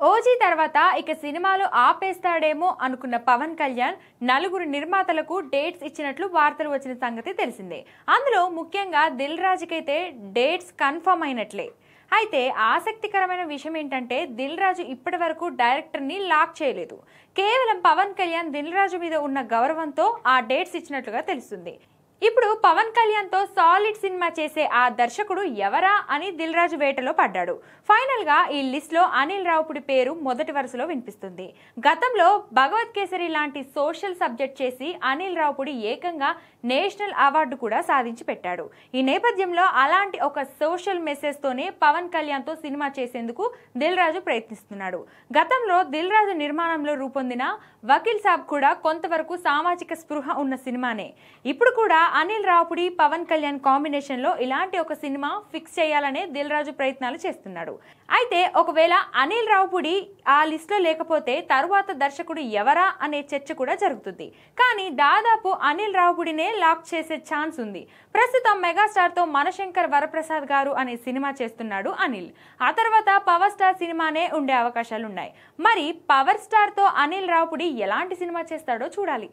OG తర్వాత ఇక సినిమాలు ఆపేస్తాడేమో అనుకున్న పవన్ కళ్యాణ్ నలుగురు నిర్మాతలకు డేట్స్ ఇచ్చినట్లు వార్తలు వచ్చిన సంగతి తెలిసిందే. అందులో ముఖ్యంగా దిల్ రాజుకైతే డేట్స్ కన్ఫర్మ్ అయినట్లే. అయితే ఆసక్తికరమైన విషయం ఏంటంటే దిల్ రాజు ఇప్పటి వరకు డైరెక్టర్ని లాక్ చేయలేదు. కేవలం పవన్ కళ్యాణ్ దిల్ రాజు మీద ఉన్న గౌరవంతో ఆ డేట్స్ ఇచ్చినట్లుగా తెలుస్తుంది. ఇప్పుడు పవన్ కళ్యాణ్ తో సాలిడ్ సినిమా చేసే ఆ దర్శకుడు ఎవరా అని దిల్ రాజు వేటలో పడ్డాడు. ఫైనల్ గా ఈ లిస్ట్ లో అనిల్ రావుపుడి పేరు మొదటి వరుసలో వినిపిస్తుంది. గతంలో భగవత్ కేసరి లాంటి సోషల్ సబ్జెక్ట్ చేసి అనిల్ రావుపుడి ఏకంగా నేషనల్ అవార్డు కూడా సాధించి పెట్టాడు. ఈ నేపథ్యంలో అలాంటి ఒక సోషల్ మెసేజ్ తోనే పవన్ కళ్యాణ్ తో సినిమా చేసేందుకు దిల్ రాజు ప్రయత్నిస్తున్నాడు. గతంలో దిల్ రాజు నిర్మాణంలో రూపొందిన వకీల్ సాబ్ కూడా కొంతవరకు సామాజిక స్పృహ ఉన్న సినిమానే. ఇప్పుడు కూడా అనిల్ రావుపుడి పవన్ కళ్యాణ్ కాంబినేషన్ లో ఇలాంటి ఒక సినిమా ఫిక్స్ చేయాలనే దిల్ రాజు ప్రయత్నాలు చేస్తున్నాడు. అయితే ఒకవేళ అనిల్ రావుపుడి ఆ లిస్ట్ లో లేకపోతే తరువాత దర్శకుడు ఎవరా అనే చర్చ కూడా జరుగుతుంది. కానీ దాదాపు అనిల్ రావుపుడినే లాక్ చేసే ఛాన్స్ ఉంది. ప్రస్తుతం మెగాస్టార్ తో మనశంకర్ వరప్రసాద్ గారు అనే సినిమా చేస్తున్నాడు అనిల్. ఆ తర్వాత పవర్ స్టార్ సినిమానే ఉండే అవకాశాలున్నాయి. మరి పవర్ స్టార్ తో అనిల్ రావుపుడి ఎలాంటి సినిమా చేస్తాడో చూడాలి.